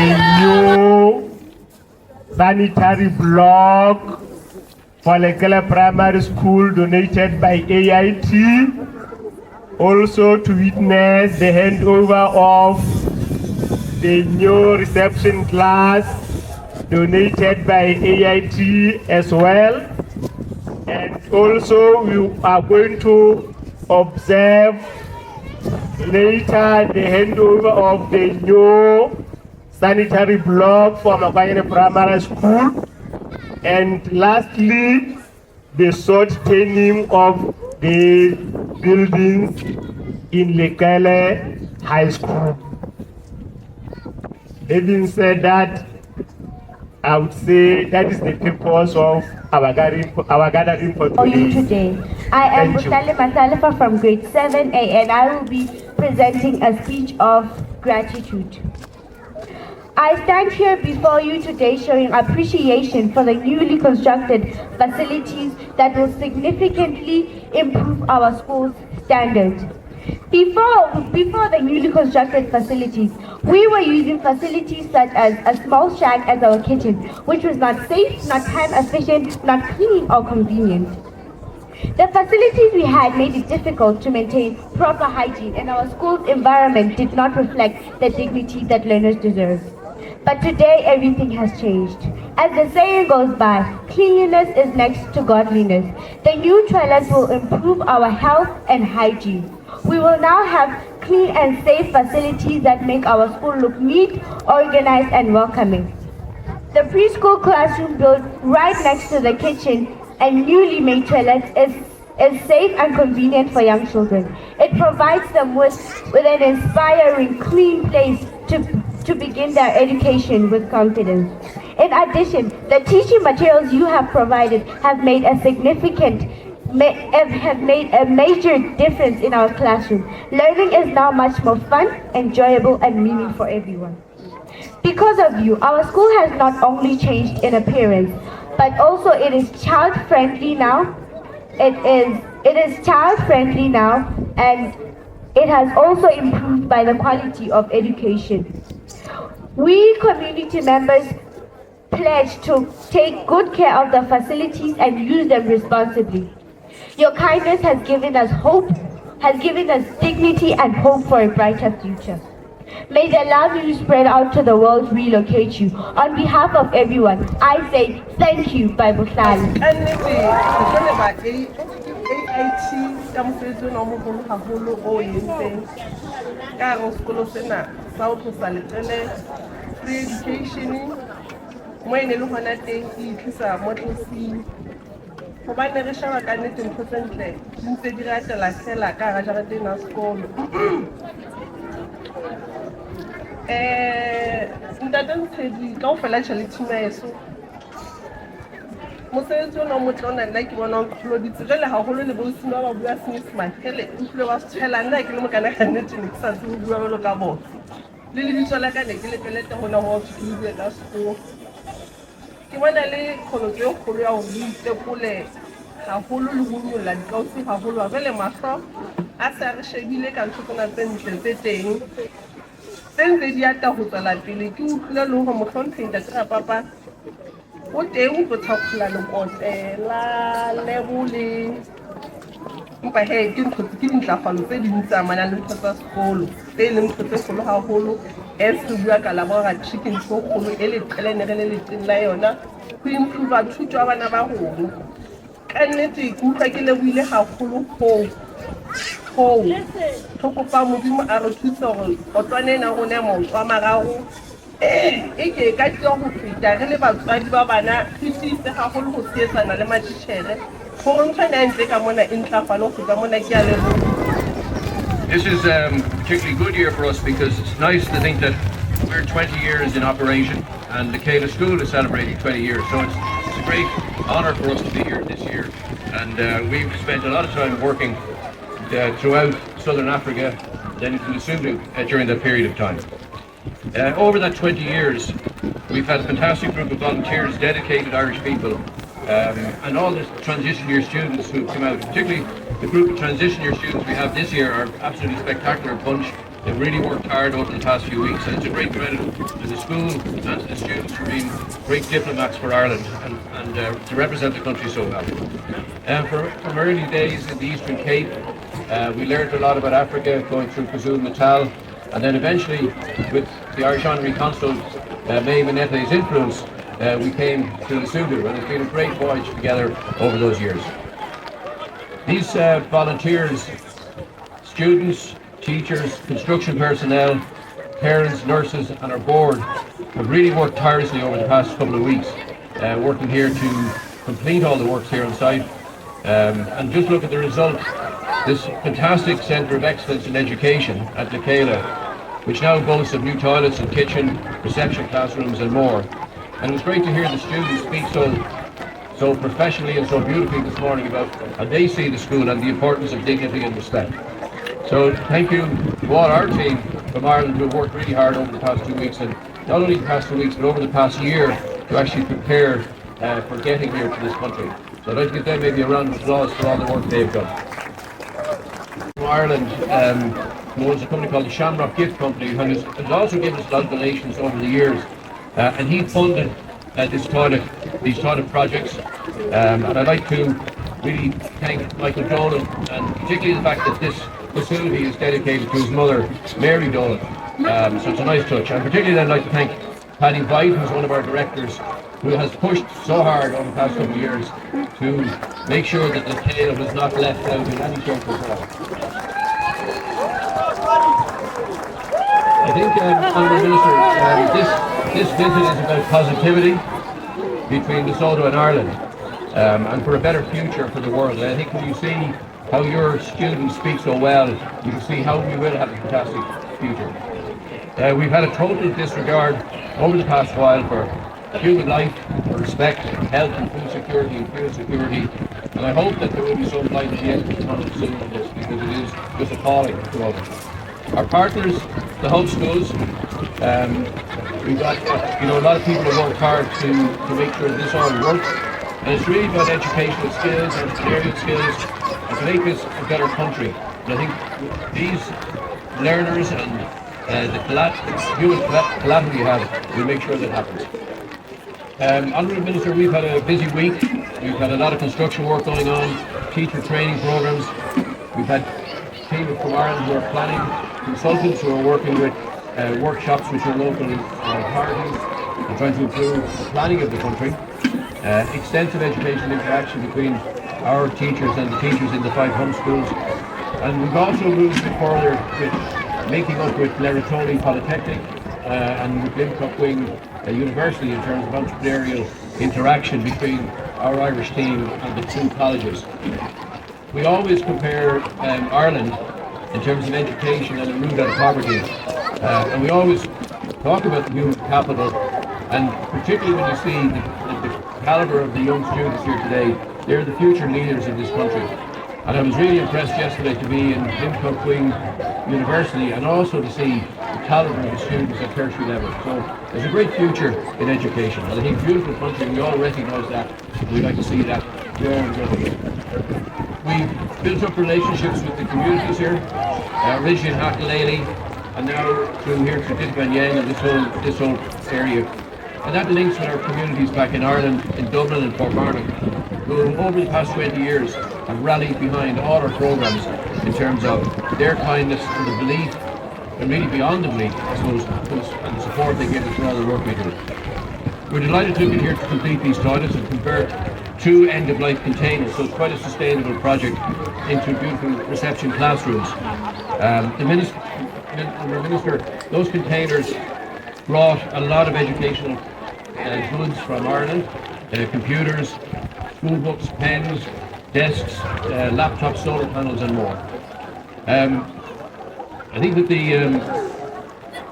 The new sanitary block for Leqele Primary School donated by AIT. Also to witness the handover of the new reception class donated by AIT as well. And also we are going to observe later the handover of the new sanitary block for Makoanyane Primary School. And lastly, the short turning of the buildings in Leqele High School. Having said that, I would say that is the purpose of our gathering for today. I am Leqele Masalefa from grade 7A, and I will be presenting a speech of gratitude. I stand here before you today showing appreciation for the newly constructed facilities that will significantly improve our school's standards. Before the newly constructed facilities, we were using facilities such as a small shack as our kitchen, which was not safe, not time efficient, not clean or convenient. The facilities we had made it difficult to maintain proper hygiene, and our school's environment did not reflect the dignity that learners deserve. But today, everything has changed. As the saying goes by, cleanliness is next to godliness. The new toilets will improve our health and hygiene. We will now have clean and safe facilities that make our school look neat, organized, and welcoming. The preschool classroom built right next to the kitchen and newly made toilets is safe and convenient for young children. It provides them with an inspiring, clean place to begin their education with confidence. In addition, the teaching materials you have provided have made a major difference in our classroom. Learning is now much more fun, enjoyable, and meaningful for everyone. Because of you, our school has not only changed in appearance, but also it is child-friendly now. It is child-friendly now, and it has also improved by the quality of education. We community members pledge to take good care of the facilities and use them responsibly. Your kindness has given us hope, has given us dignity and hope for a brighter future. May the love you spread out to the world relocate you. On behalf of everyone, I say thank you, Bible Sali. mosebetsi ona o motle o na nna ke bona o tlhoditse jale gagolo le boosimo ba ba bua senyesemane hele o tlile wa se tshela nna ke le mokana ga nnete ne ke sa tsebe bua belo ka bona le lebitso la ka ne ke lepelete gona go ke le bue ka sekolo ke bona le kgolotso e kgolo ya gore o itekole gagolo le go nyolla dikausi gagolo jale matlho a se a re shebile ka ntho tsena tse ntle tse teng tse ntse di ata go tswela pele ke utlwile le gore motlhompheng ntate ga papa o teng o botlhakgola lekotela lebole empa he ke dintlafalo tse dintsi amanang le ntho tsa sekolo tse e leng ntho tse kgolo gagolo e se bua ka labora chicken tso kgolo e Leqele ne re le leteng la yona go improva thuto ya bana ba rona ka nnete ke utlwa ke leboile gagolo go tlhokofa modimo a re thusa gore kotlwane ena rona ya maoto a mararo e ke ka tlo go feta re le batswadi ba bana re tiise gagolo go tsietsana le matitšhere gore ntho ena ntle ka mona e ntlafale go feta mona ke a leboga. This is a particularly good year for us because it's nice to think that we're 20 years in operation and the Leqele School is celebrating 20 years. So it's a great honour for us to be here this year. And we've spent a lot of time working throughout Southern Africa, then into Lesotho during that period of time. Over that 20 years, we've had a fantastic group of volunteers, dedicated Irish people, and all the transition year students who've come out, particularly the group of transition year students we have this year are absolutely spectacular bunch. They've really worked hard over the past few weeks, and it's a great credit to the school and to the students for being great diplomats for Ireland and to represent the country so well. From early days in the Eastern Cape, we learned a lot about Africa, going through KwaZulu-Natal, and then eventually, with the Irish Honorary Consul, May Manete's influence, we came to Lesotho, and it's been a great voyage together over those years. These volunteers, students, teachers, construction personnel, parents, nurses and our board have really worked tirelessly over the past couple of weeks, working here to complete all the works here on site. And just look at the result, this fantastic Centre of Excellence in Education at Leqele, which now boasts of new toilets and kitchen, reception classrooms and more. And it was great to hear the students speak so professionally and so beautifully this morning about how they see the school and the importance of dignity and respect. So thank you to all our team from Ireland who have worked really hard over the past 2 weeks, and not only the past 2 weeks but over the past year to actually prepare for getting here to this country. So I'd like to give them maybe a round of applause for all the work they've done. From Ireland, owns a company called the Shamrock Gift Company, who has also given us a lot of donations over the years, and he funded these toilet projects. And I'd like to really thank Michael Dolan, and particularly the fact that this facility is dedicated to his mother, Mary Dolan. So it's a nice touch. And particularly I'd like to thank Paddy White, who's one of our directors, who has pushed so hard over the past couple of years to make sure that the Leqele was not left out in any shape or form. I think, Honourable Minister, this visit is about positivity between Lesotho and Ireland, and for a better future for the world. And I think when you see how your students speak so well, you can see how we will have a fantastic future. We've had a total disregard over the past while for human life, for respect, health and food security and fuel security, and I hope that there will be some light at the end of the tunnel soon on this, because it is just appalling to us. Our partners, the hub schools, we've got a lot of people have worked hard to make sure this all works, and it's really about educational skills, entrepreneurial skills, and to make this a better country. And I think these learners and the human collateral we have will make sure that happens. Honourable Minister, we've had a busy week. We've had a lot of construction work going on, teacher training programs. We've had team from Ireland who are planning, consultants who are working with workshops which are local authorities and trying to improve the planning of the country. Extensive educational interaction between our teachers and the teachers in the 5 home schools. And we've also moved further with linking up with Leqele Polytechnic and with Limcock Wing University in terms of entrepreneurial interaction between our Irish team and the 2 colleges. We always compare Ireland in terms of education and a route out of poverty, and we always talk about the human capital, and particularly when you see the caliber of the young students here today. They're the future leaders of this country. And I was really impressed yesterday to be in Queen University and also to see the caliber of the students at tertiary level. So there's a great future in education. And I think beautiful country, we all recognise that. We'd like to see that growing. We've built up relationships with the communities here, originally in Leqele, and now through here to Makoanyane and this whole area. And that links with our communities back in Ireland, in Dublin and Portmarnock, who over the past 20 years have rallied behind all our programmes in terms of their kindness and the belief, and really beyond the belief, I suppose, and the support they give us for all the work we do. We're delighted to be here to complete these toilets and convert 2 end-of-life containers, so it's quite a sustainable project, into beautiful reception classrooms. The Minister, those containers brought a lot of educational goods from Ireland, computers, school books, pens, desks, laptops, solar panels and more. I think that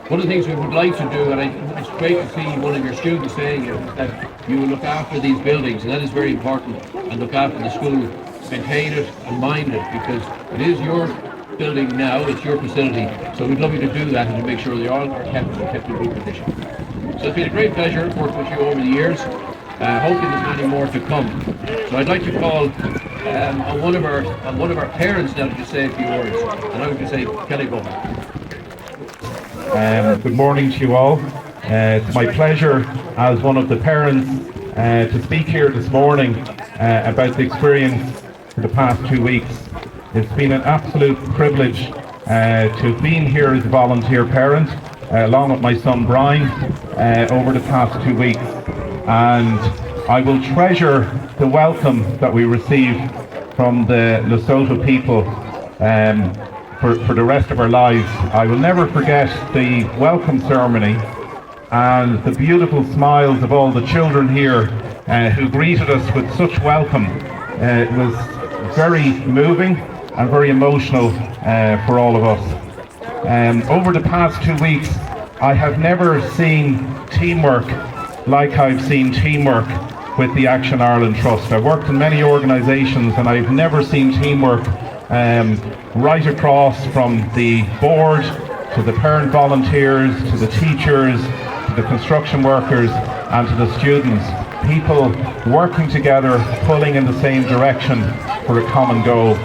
one of the things we would like to do, and it's great to see one of your students saying that you will look after these buildings, and that is very important, and look after the school, maintain it and mind it, because it is your building now, it's your facility, so we'd love you to do that and to make sure they all are kept in good condition. So it's been a great pleasure working with you over the years. Hopefully there's many more to come. So I'd like to call on one of our parents now to say a few words, and I would just say, Kelly, go ahead. Good morning to you all. It's my pleasure as one of the parents to speak here this morning about the experience for the past 2 weeks. It's been an absolute privilege to have been here as a volunteer parent along with my son Brian over the past 2 weeks, and I will treasure the welcome that we received from the Lesotho people for the rest of our lives. I will never forget the welcome ceremony and the beautiful smiles of all the children here who greeted us with such welcome. It was very moving and very emotional for all of us. Over the past 2 weeks, I have never seen teamwork like I've seen teamwork with the Action Ireland Trust. I've worked in many organisations and I've never seen teamwork right across from the board to the parent volunteers, to the teachers, to the construction workers and to the students. People working together, pulling in the same direction for a common goal.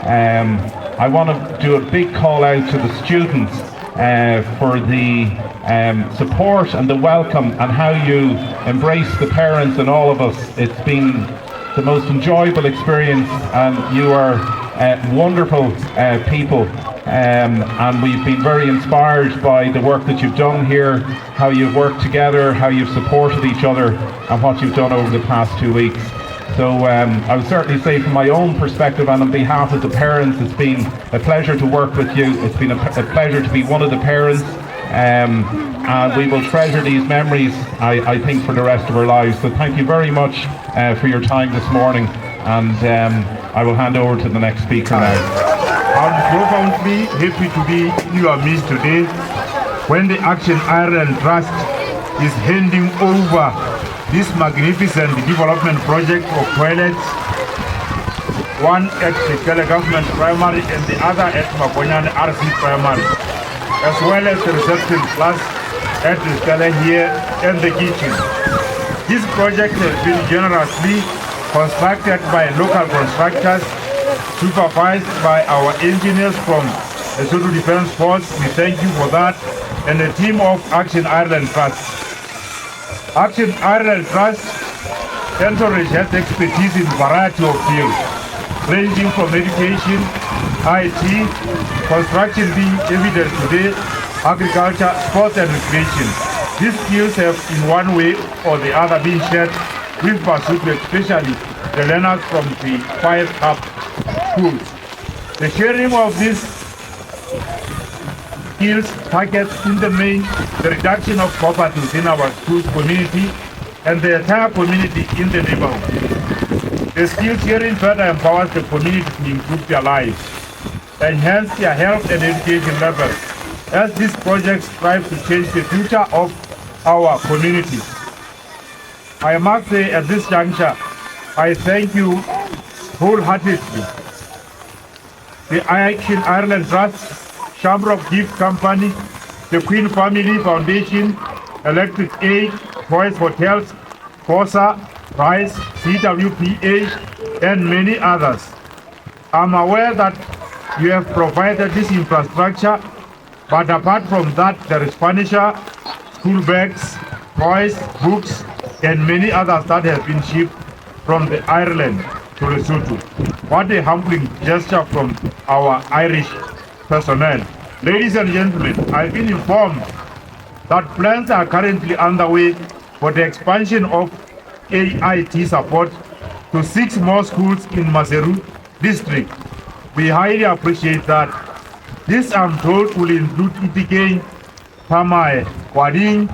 I want to do a big call out to the students for the support and the welcome and how you embrace the parents and all of us. It's been the most enjoyable experience, and you are wonderful people, and we've been very inspired by the work that you've done here, how you've worked together, how you've supported each other, and what you've done over the past 2 weeks. So I would certainly say from my own perspective and on behalf of the parents, it's been a pleasure to work with you. It's been a pleasure to be one of the parents, and we will treasure these memories, I think, for the rest of our lives. So thank you very much for your time this morning, and I will hand over to the next speaker now. I'm profoundly happy to be in your midst today when the Action Ireland Trust is handing over this magnificent development project of toilets, one at Leqele Government Primary and the other at Makoanyane RC Primary, as well as the reception class at Leqele here and the kitchen. This project has been generously constructed by local constructors, supervised by our engineers from the Lesotho Defence Force. We thank you for that, and the team of Action Ireland Trust. Action Ireland Trust Sanitary has expertise in a variety of fields, ranging from education, IT, construction being evident today, agriculture, sports and recreation. These skills have in one way or the other been shared with Basotho, especially the learners from the 5 hub schools. The sharing of these skills targets in the main the reduction of poverty within our schools community and the entire community in the neighborhood. The skills sharing further empowers the community to improve their lives, enhance their health and education levels, as these projects strive to change the future of our communities. I must say at this juncture, I thank you wholeheartedly. The Action Ireland Trust, Shamrock Gift Company, the Queen Family Foundation, Electric Aid, Choice Hotels, COSA, Rice, CWPA, and many others. I'm aware that you have provided this infrastructure, but apart from that, there is furniture, school bags, toys, books, and many others that have been shipped from the Ireland to Lesotho. What a humbling gesture from our Irish personnel. Ladies and gentlemen, I've been informed that plans are currently underway for the expansion of AIT support to 6 more schools in Maseru district. We highly appreciate that. This, I'm told, will include Itikeng, Pamae, Kwading,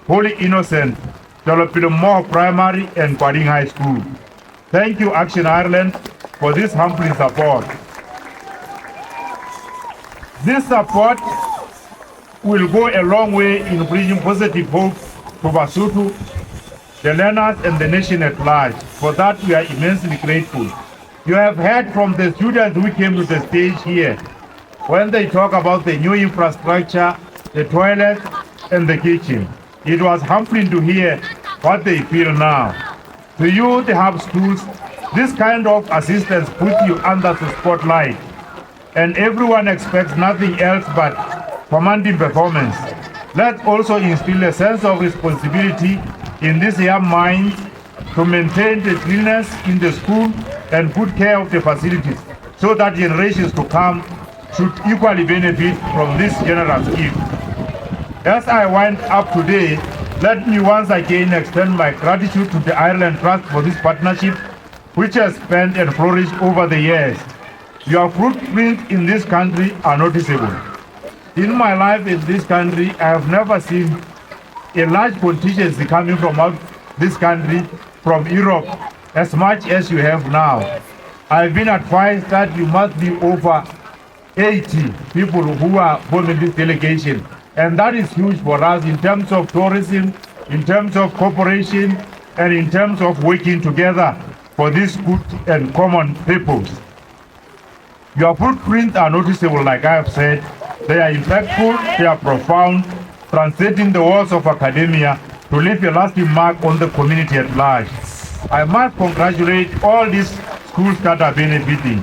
Holy Innocent, Jolopilomore Primary, and Kwading High School. Thank you, Action Ireland, for this humbling support. This support will go a long way in bringing positive hope to Basotho, the learners, and the nation at large. For that, we are immensely grateful. You have heard from the students who came to the stage here when they talk about the new infrastructure, the toilet, and the kitchen. It was humbling to hear what they feel now. To you, the hub schools, this kind of assistance puts you under the spotlight, and everyone expects nothing else but commanding performance. Let's also instill a sense of responsibility in these young minds to maintain the cleanliness in the school and good care of the facilities, so that generations to come should equally benefit from this generous gift. As I wind up today, let me once again extend my gratitude to the Ireland Trust for this partnership, which has spanned and flourished over the years. Your footprint in this country are noticeable. In my life in this country, I have never seen a large contingency coming from out this country, from Europe, as much as you have now. I've been advised that you must be over 80 people who are forming this delegation. And that is huge for us in terms of tourism, in terms of cooperation, and in terms of working together for this good and common purpose. Your footprints are noticeable, like I have said. They are impactful, they are profound, transcending the walls of academia to leave a lasting mark on the community at large. I must congratulate all these schools that are benefiting.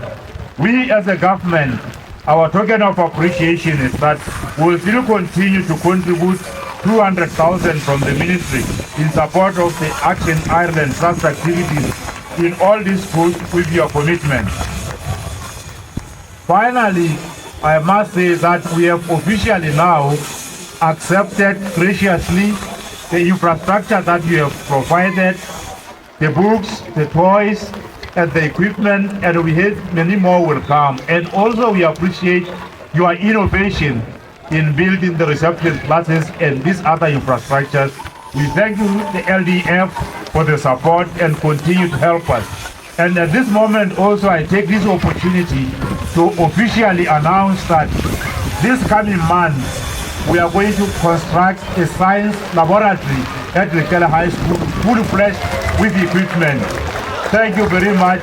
We as a government, our token of appreciation is that we will still continue to contribute 200,000 from the ministry in support of the Action Ireland Trust activities in all these schools with your commitment. Finally, I must say that we have officially now accepted graciously the infrastructure that you have provided, the books, the toys, and the equipment, and we have many more will come. And also we appreciate your innovation in building the reception classes and these other infrastructures. We thank you, the LDF, for the support and continue to help us. And at this moment also I take this opportunity to officially announce that this coming month we are going to construct a science laboratory at Leqele High School, full-fledged with equipment. Thank you very much.